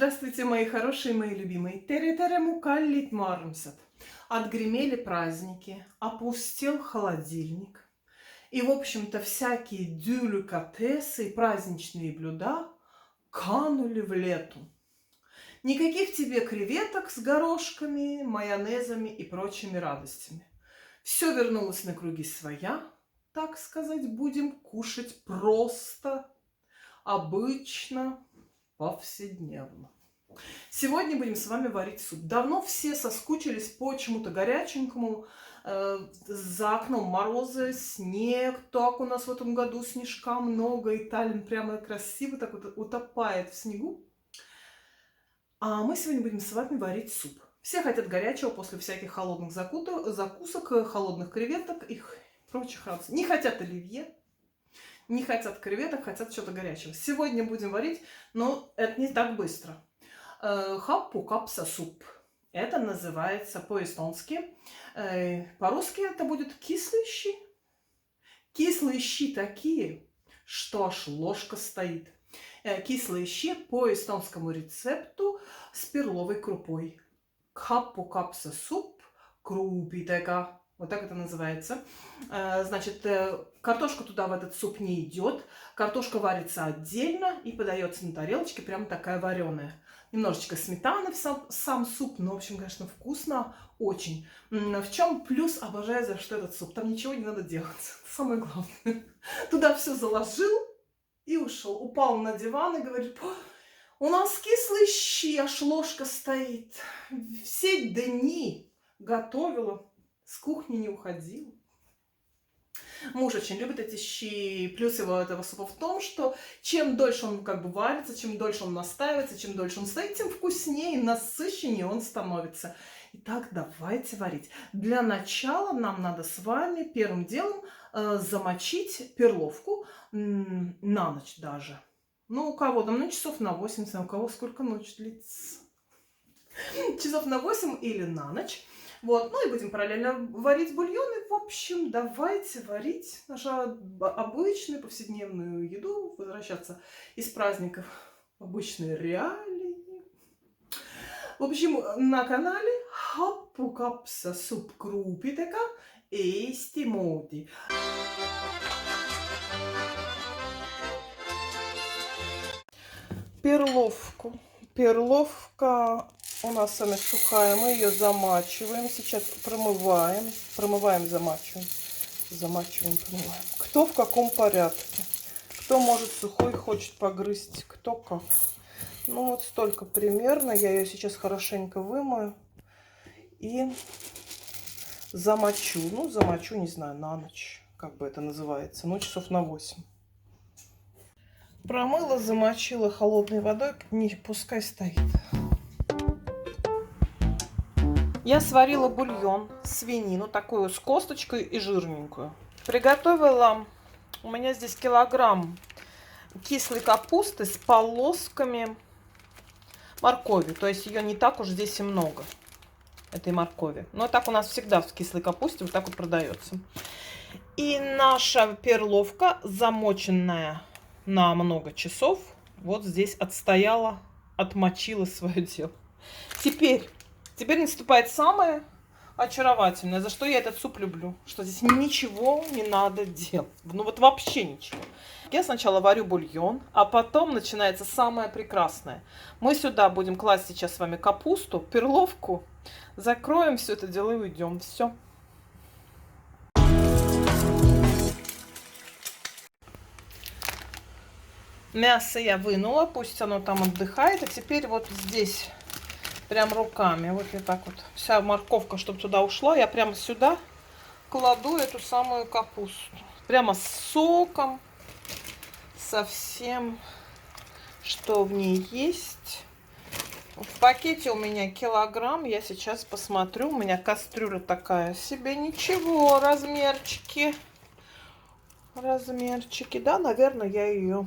Здравствуйте, мои хорошие, мои любимые. Тере-тере мукаллит мармсят. Отгремели праздники, опустел холодильник. И, в общем-то, всякие деликатесы и праздничные блюда канули в лету. Никаких тебе креветок с горошками, майонезами и прочими радостями. Все вернулось на круги своя, так сказать, будем кушать просто, обычно, повседневно. Сегодня будем с вами варить суп. Давно все соскучились по чему-то горяченькому. За окном морозы, снег. Так у нас в этом году снежка много. И Таллин прямо красиво так вот утопает в снегу. А мы сегодня будем с вами варить суп. Все хотят горячего после всяких холодных закусок, холодных креветок и прочих радостей. Не хотят оливье, не хотят креветок, хотят что-то горячего. Сегодня будем варить, но это не так быстро. Хаппу капса суп. Это называется по-эстонски. По-русски это будет кислые щи. Кислые щи такие, что аж ложка стоит. Кислые щи по эстонскому рецепту с перловой крупой. Хаппу капса суп крупитека. Вот так это называется. Значит, картошка туда в этот суп не идет. Картошка варится отдельно и подается на тарелочке, прям такая вареная. Немножечко сметаны в сам суп. Ну, в общем, конечно, вкусно очень. В чем плюс, обожаю за что этот суп. Там ничего не надо делать. Самое главное. Туда все заложил и ушел. Упал на диван и говорит: у нас кислые щи, аж ложка стоит. Все дни готовила, с кухни не уходила. Муж очень любит эти щи. Плюс этого супа в том, что чем дольше он как бы варится, чем дольше он настаивается, чем дольше он стоит, тем вкуснее и насыщеннее он становится. Итак, давайте варить. Для начала нам надо с вами первым делом замочить перловку на ночь даже. Ну, у кого там, часов на 8, у кого сколько ночь длится. Часов на 8 или на ночь. Вот, ну и будем параллельно варить бульоны. В общем, давайте варить нашу обычную повседневную еду, возвращаться из праздников в обычные реалии. В общем, на канале Хаппу капса суп крупитека Eesti moodi. Перловка у нас с вами сухая, мы ее замачиваем. Сейчас промываем, замачиваем. Промываем. Кто в каком порядке. Кто может сухой, хочет погрызть, кто как. Ну вот столько примерно. Я ее сейчас хорошенько вымою и замочу. Ну, замочу, не знаю, на ночь, как бы это называется. Ну, часов на 8. Промыла, замочила холодной водой, пускай стоит. Я сварила бульон, свинину, такую с косточкой и жирненькую. Приготовила, у меня здесь килограмм кислой капусты с полосками моркови. То есть ее не так уж здесь и много, этой моркови. Но так у нас всегда в кислой капусте вот так вот продается. И наша перловка, замоченная на много часов, вот здесь отстояла, отмочила свое дело. Теперь наступает самое очаровательное, за что я этот суп люблю, что здесь ничего не надо делать. Ну вот вообще ничего. Я сначала варю бульон, а потом начинается самое прекрасное. Мы сюда будем класть сейчас с вами капусту, перловку, закроем все это дело и уйдем. Все. Мясо я вынула, пусть оно там отдыхает. А теперь вот здесь прям руками, вот я так вот, вся морковка, чтобы туда ушла, я прямо сюда кладу эту самую капусту. Прямо с соком, со всем, что в ней есть. В пакете у меня килограмм, я сейчас посмотрю. У меня кастрюля такая себе, ничего, размерчики, да, наверное, я ее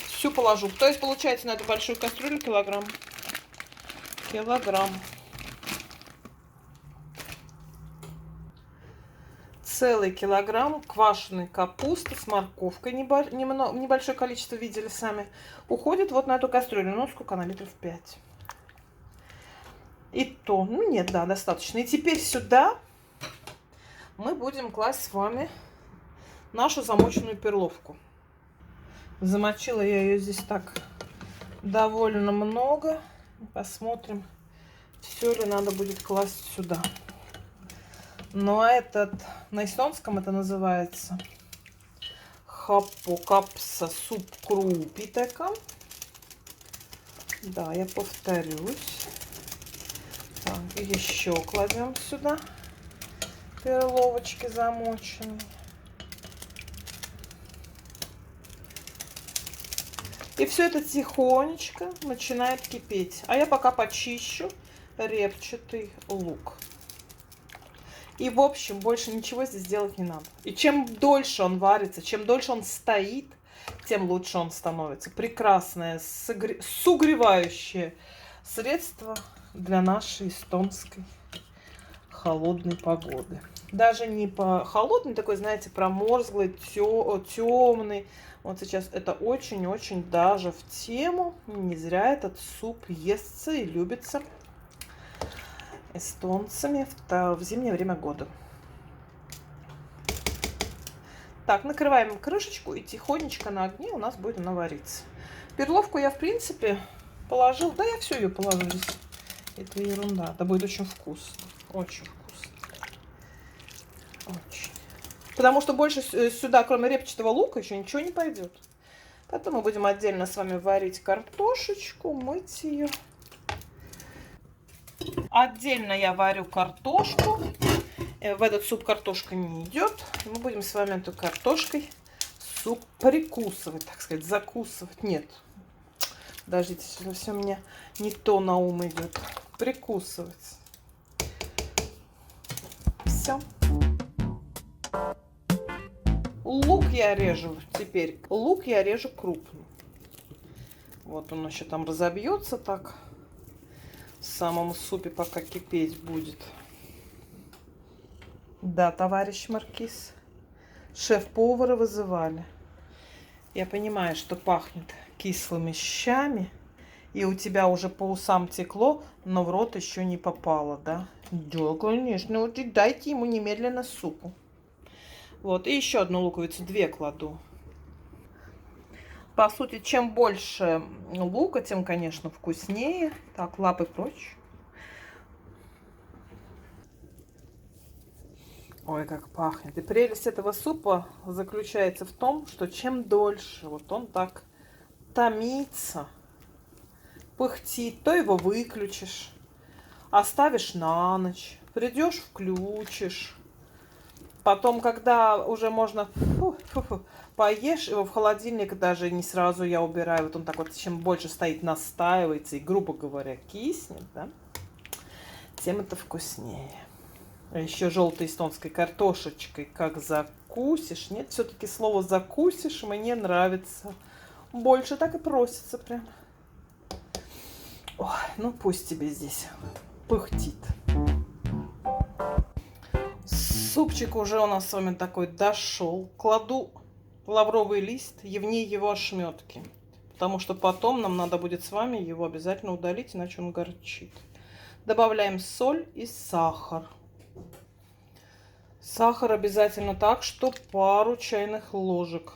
всю положу. То есть получается на эту большую кастрюлю килограмм. Целый килограмм квашеной капусты с морковкой. Небольшое количество видели сами. Уходит вот на эту кастрюлю. Ну, сколько она? Литров 5. И то, ну нет, да, достаточно. И теперь сюда мы будем класть с вами нашу замоченную перловку. Замочила я ее здесь так довольно много. Посмотрим, все ли надо будет класть сюда. Но этот, на эстонском это называется хаппо-капса субкрупитека. Да, я повторюсь. Так, еще кладем сюда перловочки замоченные. И все это тихонечко начинает кипеть. А я пока почищу репчатый лук. И, в общем, больше ничего здесь делать не надо. И чем дольше он варится, чем дольше он стоит, тем лучше он становится. Прекрасное, согревающее средство для нашей эстонской холодной погоды. Даже не по холодной, такой, знаете, промерзглый, темный. Вот сейчас это очень-очень даже в тему. Не зря этот суп естся и любится эстонцами в зимнее время года. Так, накрываем крышечку и тихонечко на огне у нас будет она вариться. Перловку я, в принципе, положил. Да, я все ее положу здесь. Это ерунда. Это будет очень вкусно. Очень вкусно. Очень. Потому что больше сюда, кроме репчатого лука, еще ничего не пойдет. Потом мы будем отдельно с вами варить картошечку, мыть ее. Отдельно я варю картошку. В этот суп картошка не идет. Мы будем с вами этой картошкой суп прикусывать, так сказать, закусывать. Нет, подождите, все у меня не то на ум идет. Прикусывать. Все. Лук я режу теперь. Лук я режу крупно. Вот он еще там разобьется так. В самом супе пока кипеть будет. Да, товарищ маркиз. Шеф-повара вызывали. Я понимаю, что пахнет кислыми щами. И у тебя уже по усам текло, но в рот еще не попало, да? Да, конечно. Вот и дайте ему немедленно супу. Вот, и еще одну луковицу, 2 кладу. По сути, чем больше лука, тем, конечно, вкуснее. Так, лапы прочь. Ой, как пахнет. И прелесть этого супа заключается в том, что чем дольше вот он так томится, пыхтит, то его выключишь, оставишь на ночь, придешь, включишь. Потом, когда уже можно поешь, его в холодильник даже не сразу я убираю. Вот он так вот, чем больше стоит, настаивается и, грубо говоря, киснет, да, тем это вкуснее. А еще желтой эстонской картошечкой как закусишь. Нет, все-таки слово закусишь мне нравится больше. Так и просится прям. Ой, ну пусть тебе здесь пыхтит. Супчик уже у нас с вами такой дошел. Кладу лавровый лист и в ней его ошметки. Потому что потом нам надо будет с вами его обязательно удалить, иначе он горчит. Добавляем соль и сахар. Сахар обязательно так, что пару чайных ложек.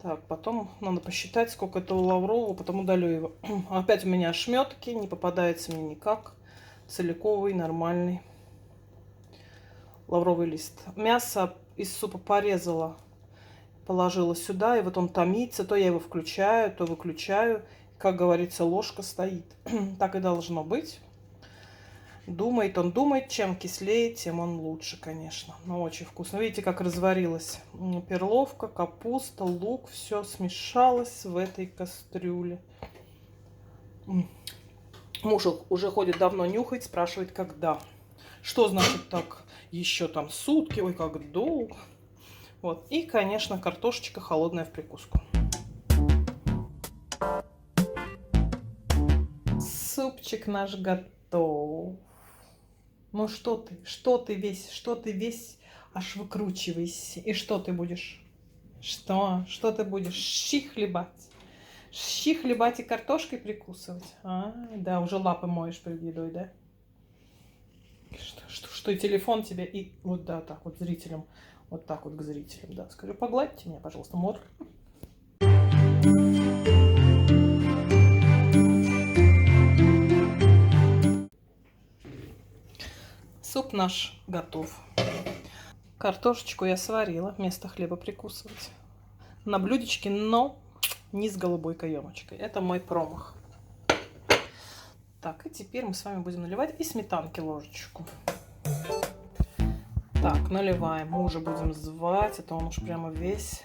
Так, потом надо посчитать, сколько этого лаврового, потом удалю его. Опять у меня ошметки, не попадается мне никак. Целиковый, нормальный лавровый лист. Мясо из супа порезала, положила сюда, и вот он томится. То я его включаю, то выключаю. Как говорится, ложка стоит. Так и должно быть. Думает он, думает, чем кислее, тем он лучше, конечно. Но очень вкусно. Видите, как разварилась перловка, капуста, лук. Все смешалось в этой кастрюле. Муж уже ходит давно, нюхает, спрашивает, когда. Что значит так? Еще там сутки, ой, как долго. Вот. И, конечно, картошечка холодная в прикуску. Супчик наш готов. Ну что ты весь Аж выкручивайся. И что ты будешь? Что? Что ты будешь? Щи хлебать? Щи хлебать и картошкой прикусывать? А, да, уже лапы моешь перед едой, да? Что и телефон тебе, и вот да, так вот зрителям, вот так вот к зрителям, да. Скажи, погладьте меня, пожалуйста, мор. Суп наш готов. Картошечку я сварила, вместо хлеба прикусывать. На блюдечке, но не с голубой каемочкой. Это мой промах. Так, и теперь мы с вами будем наливать и сметанки ложечку. Так, наливаем. Мы уже будем звать. Это он уж прямо весь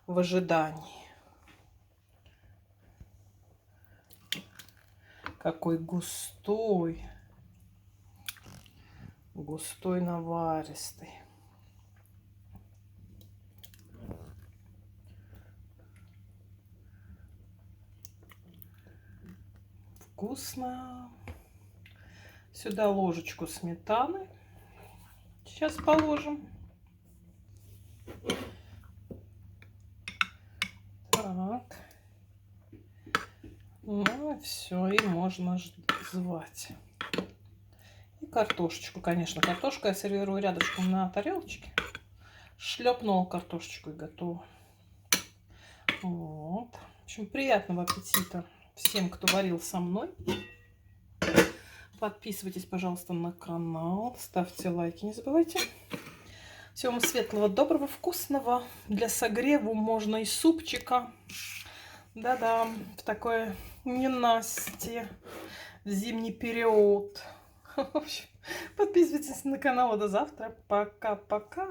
в ожидании. Какой густой. Густой, наваристый. Вкусно. Сюда ложечку сметаны. Сейчас положим. Так. Ну и все, и можно звать. И картошечку, конечно. Картошку я сервирую рядышком на тарелочке. Шлепнула картошечку и готово. Вот. В общем, приятного аппетита всем, кто варил со мной. Подписывайтесь, пожалуйста, на канал. Ставьте лайки, не забывайте. Всего вам светлого, доброго, вкусного. Для согрева можно и супчика. Да-да, в такое ненастье, в зимний период. В общем, подписывайтесь на канал. До завтра. Пока-пока.